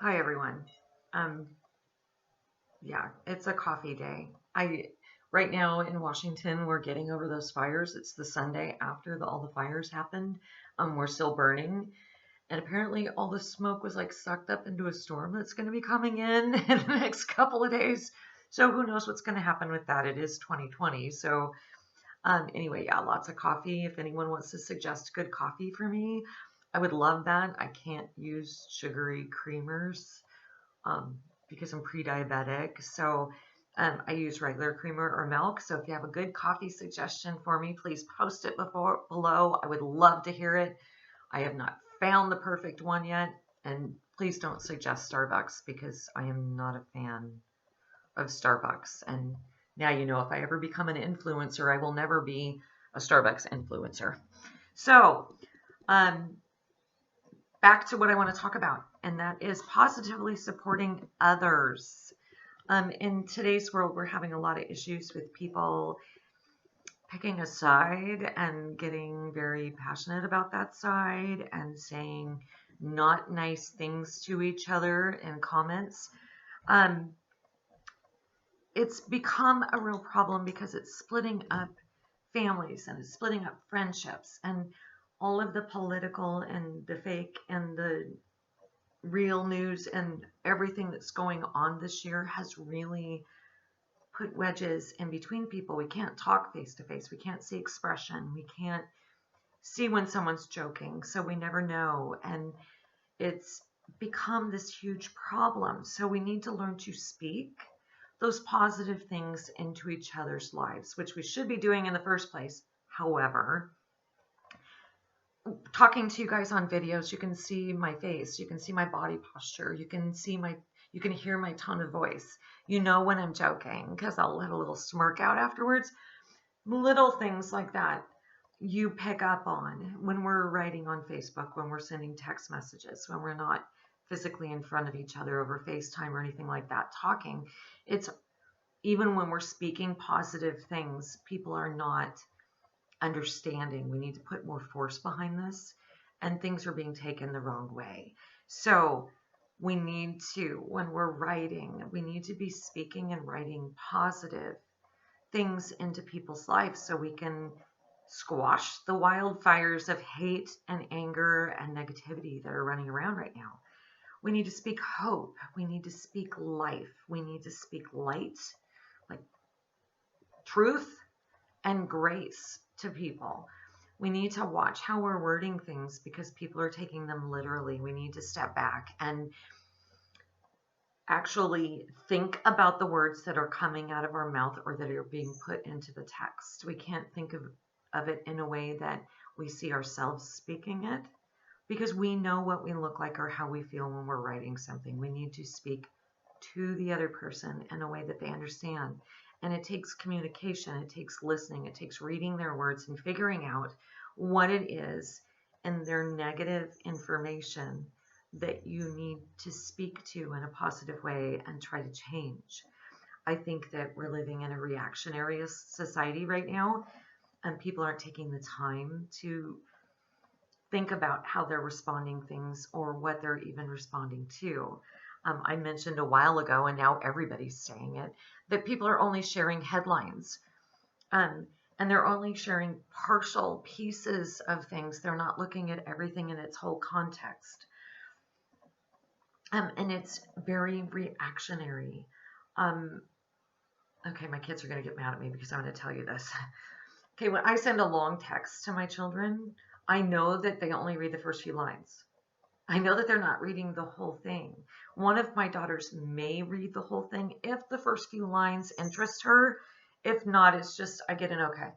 Hi everyone. Um, yeah, it's a coffee day. I right now in Washington, we're getting over those fires. It's the Sunday after all the fires happened. We're still burning, and apparently all the smoke was like sucked up into a storm that's going to be coming in in the next couple of days. So who knows what's going to happen with that? It is 2020. So anyway, yeah, lots of coffee. If anyone wants to suggest good coffee for me, I would love that. I can't use sugary creamers um, because I'm pre-diabetic. So I use regular creamer or milk. So if you have a good coffee suggestion for me, please post it below. I would love to hear it. I have not found the perfect one yet. And please don't suggest Starbucks because I am not a fan of Starbucks. And now you know if I ever become an influencer, I will never be a Starbucks influencer. So, um, back to what I want to talk about, and that is positively supporting others. In today's world, we're having a lot of issues with people picking a side and getting very passionate about that side and saying not nice things to each other in comments. Um, it's become a real problem because it's splitting up families and it's splitting up friendships and all of the political and the fake and the real news and everything that's going on this year has really put wedges in between people. We can't talk face to face. We can't see expression. We can't see when someone's joking. So we never know. And it's become this huge problem. So we need to learn to speak those positive things into each other's lives, which we should be doing in the first place. However, talking to you guys on videos, you can see my face, you can see my body posture, you can hear my tone of voice. You know when I'm joking because I'll let a little smirk out afterwards. Little things like that you pick up on when we're writing on Facebook, when we're sending text messages, when we're not physically in front of each other over FaceTime or anything like that talking. It's even when we're speaking positive things, people are not understanding. We need to put more force behind this, and things are being taken the wrong way. So we need to, when we're writing, we need to be speaking and writing positive things into people's lives so we can squash the wildfires of hate and anger and negativity that are running around right now. We need to speak hope. We need to speak life. We need to speak light, like truth and grace to people. We need to watch how we're wording things because people are taking them literally. We need to step back and actually think about the words that are coming out of our mouth or that are being put into the text. We can't think of it in a way that we see ourselves speaking it because we know what we look like or how we feel when we're writing something. We need to speak to the other person in a way that they understand. And it takes communication, it takes listening, it takes reading their words and figuring out what it is in their negative information that you need to speak to in a positive way and try to change. I think that we're living in a reactionary society right now, and people aren't taking the time to think about how they're responding things or what they're even responding to. I mentioned a while ago, and now everybody's saying it, that people are only sharing headlines. Um, and they're only sharing partial pieces of things. They're not looking at everything in its whole context. And it's very reactionary. Um, okay, my kids are going to get mad at me because I'm going to tell you this. Okay, when I send a long text to my children, I know that they only read the first few lines. I know that they're not reading the whole thing. One of my daughters may read the whole thing if the first few lines interest her. If not, it's just I get an okay.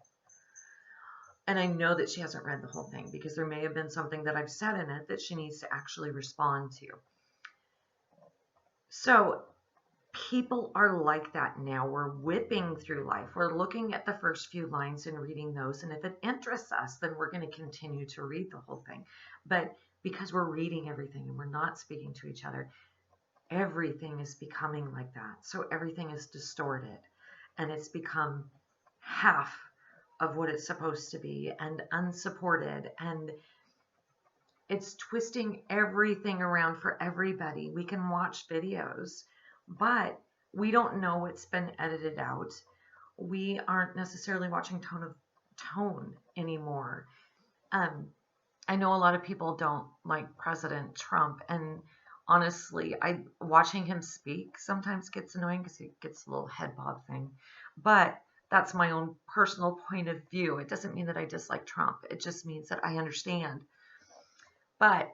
And I know that she hasn't read the whole thing because there may have been something that I've said in it that she needs to actually respond to. So people are like that now. We're whipping through life. We're looking at the first few lines and reading those. And if it interests us, then we're going to continue to read the whole thing. But because we're reading everything and we're not speaking to each other, everything is becoming like that. So everything is distorted and it's become half of what it's supposed to be and unsupported. And It's twisting everything around for everybody. We can watch videos, but we don't know what's been edited out. We aren't necessarily watching tone anymore. Um, I know a lot of people don't like President Trump, and honestly, I watching him speak sometimes gets annoying because he gets a little head bob thing. But that's my own personal point of view. It doesn't mean that I dislike Trump. It just means that I understand. But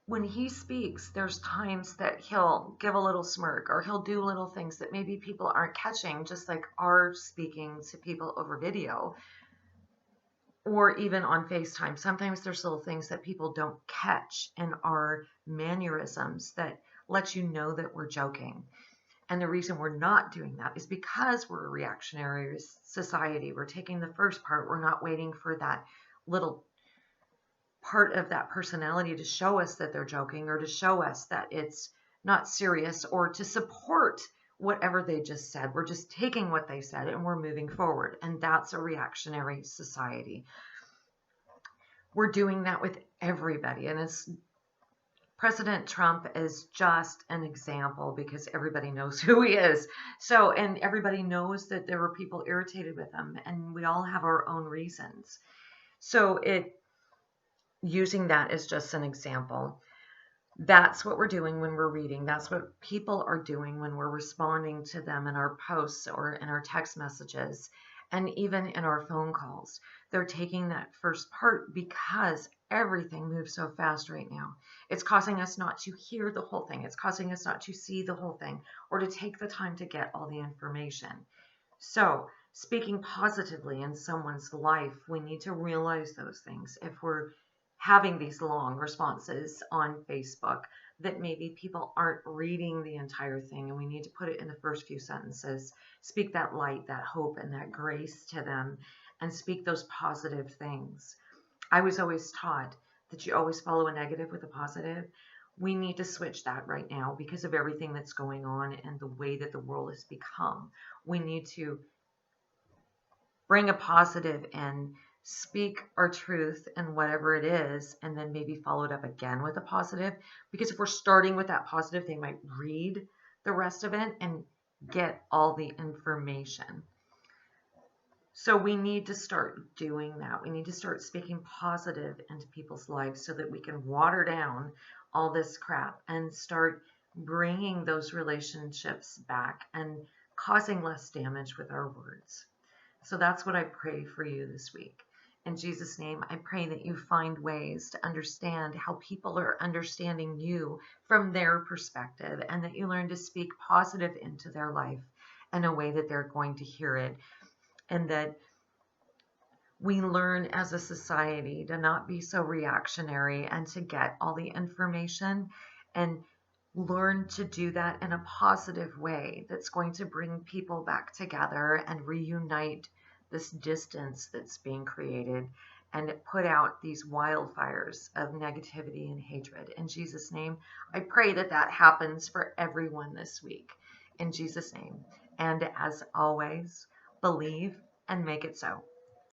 when he speaks, there's times that he'll give a little smirk or he'll do little things that maybe people aren't catching, just like our speaking to people over video or even on FaceTime. Sometimes there's little things that people don't catch in our mannerisms that let you know that we're joking. And the reason we're not doing that is because we're a reactionary society. We're taking the first part. We're not waiting for that little part of that personality to show us that they're joking or to show us that it's not serious or to support whatever they just said. We're just taking what they said and we're moving forward. And that's a reactionary society. We're doing that with everybody. And it's President Trump is just an example because everybody knows who he is. So, and everybody knows that there were people irritated with him, and we all have our own reasons. So using that as just an example, that's what we're doing when we're reading. That's what people are doing when we're responding to them in our posts or in our text messages and even in our phone calls. They're taking that first part because everything moves so fast right now. It's causing us not to hear the whole thing. It's causing us not to see the whole thing or to take the time to get all the information. So, speaking positively in someone's life, we need to realize those things. If we're having these long responses on Facebook, that maybe people aren't reading the entire thing, and we need to put it in the first few sentences. Speak that light, that hope, and that grace to them, and speak those positive things. I was always taught that you always follow a negative with a positive. We need to switch that right now because of everything that's going on and the way that the world has become. We need to bring a positive in, speak our truth and whatever it is, and then maybe follow it up again with a positive. Because if we're starting with that positive, they might read the rest of it and get all the information. So we need to start doing that. We need to start speaking positive into people's lives so that we can water down all this crap and start bringing those relationships back and causing less damage with our words. So that's what I pray for you this week. In Jesus' name, I pray that you find ways to understand how people are understanding you from their perspective, and that you learn to speak positive into their life in a way that they're going to hear it, and that we learn as a society to not be so reactionary and to get all the information and learn to do that in a positive way that's going to bring people back together and reunite this distance that's being created and put out these wildfires of negativity and hatred. In Jesus' name, I pray that that happens for everyone this week. In Jesus' name. And as always, believe and make it so.